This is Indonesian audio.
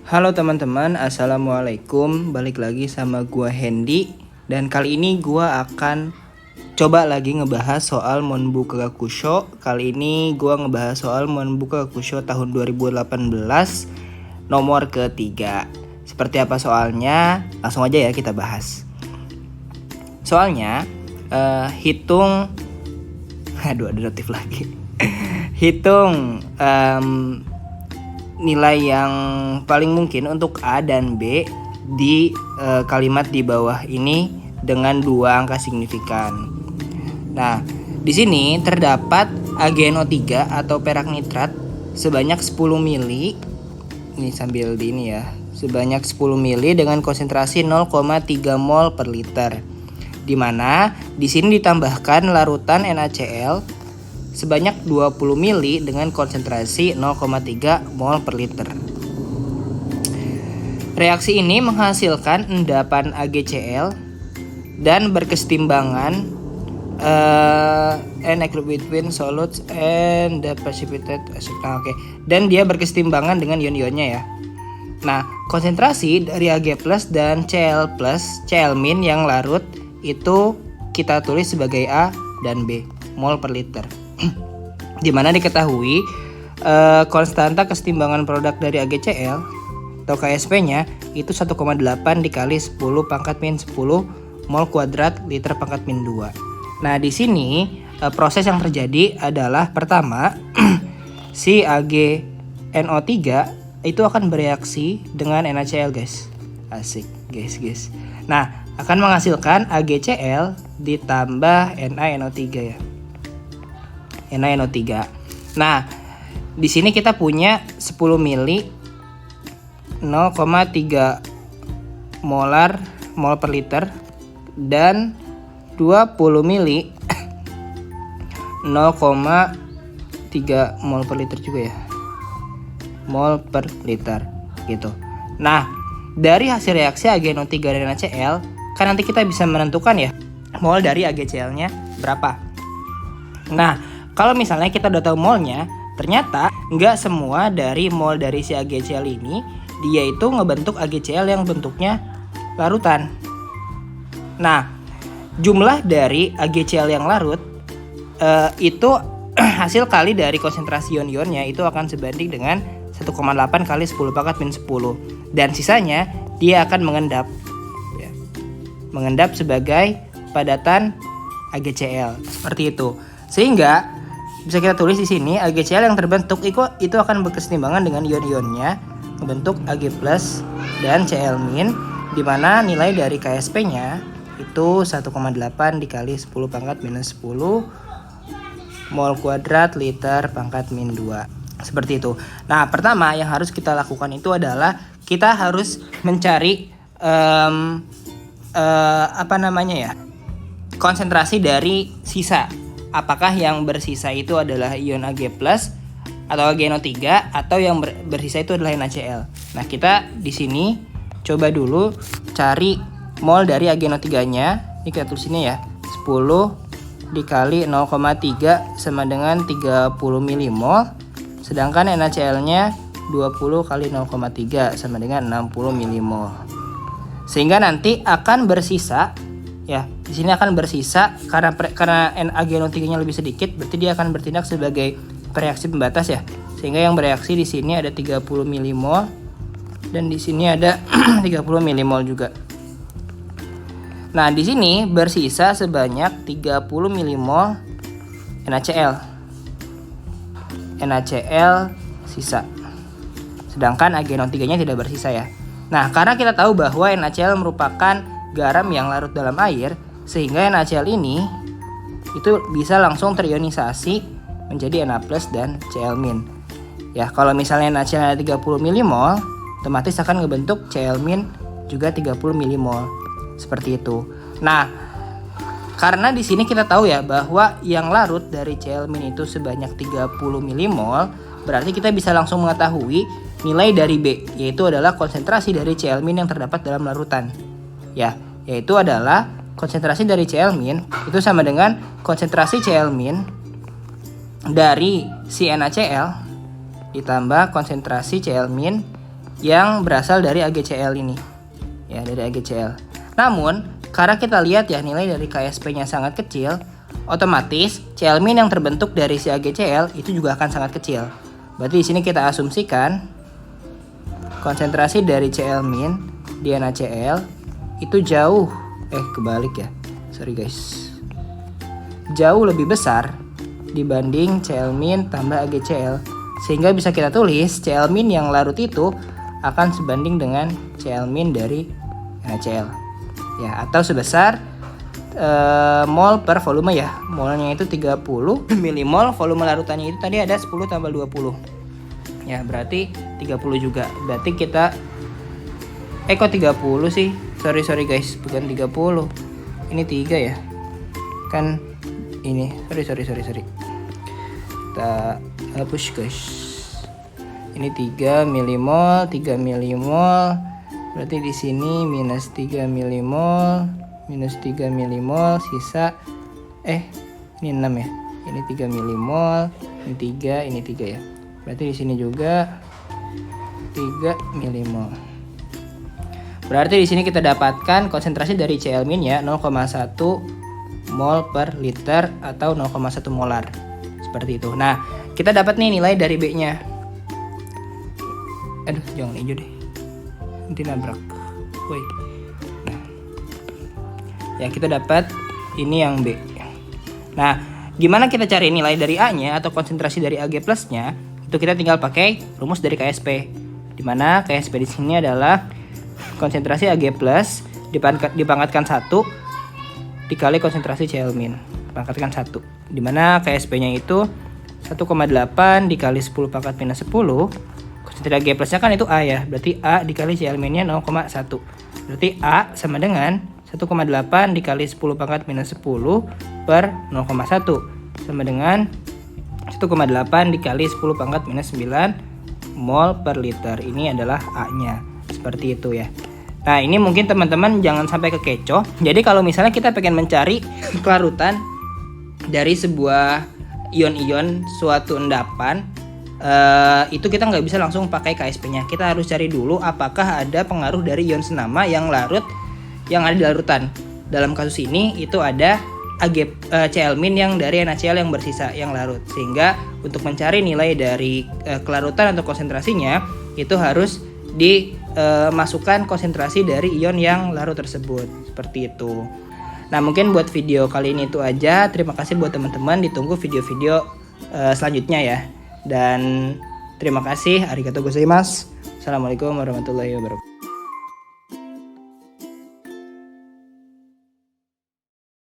Halo teman-teman, assalamualaikum. Balik lagi sama gua Hendy. Dan kali ini gua akan coba lagi ngebahas soal Monbuka Gakusho. Kali ini gua ngebahas soal Monbuka Gakusho tahun 2018 nomor ketiga. Seperti apa soalnya? Langsung aja ya kita bahas. Soalnya hitung aduh ada notif lagi. Hitung nilai yang paling mungkin untuk A dan B di kalimat di bawah ini dengan dua angka signifikan. Nah, di sini terdapat AgNO3 atau perak nitrat sebanyak 10 mili. Ini sambil di ini ya. Sebanyak 10 mili dengan konsentrasi 0,3 mol per liter. Di mana di sini ditambahkan larutan NaCl sebanyak 20 mili dengan konsentrasi 0,3 mol per liter. Reaksi ini menghasilkan endapan AgCl dan berkesetimbangan and equilibrium between solutes and the precipitate acid. Dan dia berkesetimbangan dengan ion-ionnya ya. Nah, konsentrasi dari Ag+ dan Cl+, Cl- yang larut itu kita tulis sebagai A dan B, mol per liter. Dimana diketahui konstanta kesetimbangan produk dari AgCl atau KSP-nya itu 1,8 dikali 10 pangkat min 10 mol kuadrat liter pangkat min 2. Nah, di sini proses yang terjadi adalah pertama si AgNO3 itu akan bereaksi dengan NaCl, guys. Asik, guys. Nah, akan menghasilkan AgCl ditambah NaNO3 ya. NaNO3. Nah, di sini kita punya 10 mili 0,3 mol per liter dan 20 mili 0,3 mol per liter juga ya. Mol per liter gitu. Nah, dari hasil reaksi AgNO3 dan NaCl kan nanti kita bisa menentukan ya mol dari AgCl-nya berapa. Nah, kalau misalnya kita udah tahu molnya, ternyata nggak semua dari mol dari si AgCl ini dia itu ngebentuk AgCl yang bentuknya larutan. Nah, jumlah dari AgCl yang larut itu hasil kali dari konsentrasi ion-ionnya itu akan sebanding dengan 1,8 kali 10 pangkat min 10. Dan sisanya dia akan mengendap ya. Mengendap sebagai padatan AgCl seperti itu. Sehingga bisa kita tulis di sini AgCl yang terbentuk itu akan berkesetimbangan dengan ion-ionnya membentuk Ag+ dan Cl- di mana nilai dari KSP-nya itu 1,8 dikali 10 pangkat minus 10 mol kuadrat liter pangkat min 2. Seperti itu. Nah, pertama yang harus kita lakukan itu adalah kita harus mencari konsentrasi dari sisa. Apakah yang bersisa itu adalah ion Ag+ atau AgNO3 atau yang bersisa itu adalah NaCl. Nah, kita di sini coba dulu cari mol dari AgNO3-nya. Ini kita tulis sini ya. 10 dikali 0,3 sama dengan 30 milimol. Sedangkan NaCl-nya 20 kali 0,3 sama dengan 60 milimol. Sehingga nanti akan bersisa ya, di sini akan bersisa karena AgNO3-nya lebih sedikit, berarti dia akan bertindak sebagai reaksi pembatas ya. Sehingga yang bereaksi di sini ada 30 milimol dan di sini ada 30 milimol juga. Nah, di sini bersisa sebanyak 30 milimol NaCl. NaCl sisa. Sedangkan AgNO3-nya tidak bersisa ya. Nah, karena kita tahu bahwa NaCl merupakan garam yang larut dalam air, sehingga NaCl ini itu bisa langsung terionisasi menjadi Na+ dan Cl-. Ya, kalau misalnya NaCl ada 30 milimol, otomatis akan ngebentuk Cl- juga 30 milimol. Seperti itu. Nah, karena di sini kita tahu ya bahwa yang larut dari Cl- itu sebanyak 30 milimol, berarti kita bisa langsung mengetahui nilai dari B, yaitu adalah konsentrasi dari Cl- yang terdapat dalam larutan. Ya, yaitu adalah konsentrasi dari Cl- itu sama dengan konsentrasi Cl- dari si NaCl ditambah konsentrasi Cl- yang berasal dari AgCl ini. Ya, dari AgCl. Namun, karena kita lihat ya nilai dari KSP-nya sangat kecil, otomatis Cl- yang terbentuk dari si AgCl itu juga akan sangat kecil. Berarti di sini kita asumsikan konsentrasi dari Cl- di NaCl itu jauh kebalik ya. Sorry guys. Jauh lebih besar dibanding Cl- tambah AgCl, sehingga bisa kita tulis Cl- yang larut itu akan sebanding dengan Cl- dari NaCl ya, atau sebesar mol per volume ya. Molnya itu 30 milimol, volume larutannya itu tadi ada 10 tambah 20 ya, berarti 30 juga. Berarti kita kok 30 sih, sorry guys, bukan 30, ini 3 ya kan, ini sorry kita hapus guys. Ini 3 milimol, berarti di sini minus 3 milimol, sisa ini 6 ya. Ini 3 milimol, ini 3 ya. Berarti di sini juga 3 milimol. Berarti di sini kita dapatkan konsentrasi dari Cl- ya 0,1 mol per liter atau 0,1 molar. Seperti itu. Nah, kita dapat nih nilai dari B-nya. Aduh, jangan hijau deh. Nanti nabrak. Woi. Nah. Ya, kita dapat ini yang B. Nah, gimana kita cari nilai dari A-nya atau konsentrasi dari Ag plus-nya? Itu kita tinggal pakai rumus dari KSP. Di mana KSP di sini adalah konsentrasi Ag plus dipangkatkan 1 dikali konsentrasi Cl-, pangkatkan 1. Di mana KSP-nya itu 1,8 dikali 10 pangkat minus 10. Konsentrasi Ag plus-nya kan itu A ya. Berarti A dikali Cl-nya 0,1. Berarti A sama dengan 1,8 dikali 10 pangkat minus 10 per 0,1 sama dengan 1,8 dikali 10 pangkat minus 9 mol per liter. Ini adalah A-nya. Seperti itu ya. Nah, ini mungkin teman-teman jangan sampai kekecoh. Jadi kalau misalnya kita pengen mencari kelarutan dari sebuah ion-ion suatu endapan, itu kita nggak bisa langsung pakai KSP-nya. Kita harus cari dulu apakah ada pengaruh dari ion senama yang larut, yang ada di larutan. Dalam kasus ini itu ada Cl- yang dari NaCl yang bersisa yang larut. Sehingga untuk mencari nilai dari kelarutan atau konsentrasinya itu harus dimasukkan konsentrasi dari ion yang larut tersebut. Seperti itu. Nah, mungkin buat video kali ini itu aja. Terima kasih buat teman-teman. Ditunggu video-video selanjutnya ya. Dan terima kasih. Arigatou gozaimasu. Assalamualaikum warahmatullahi wabarakatuh.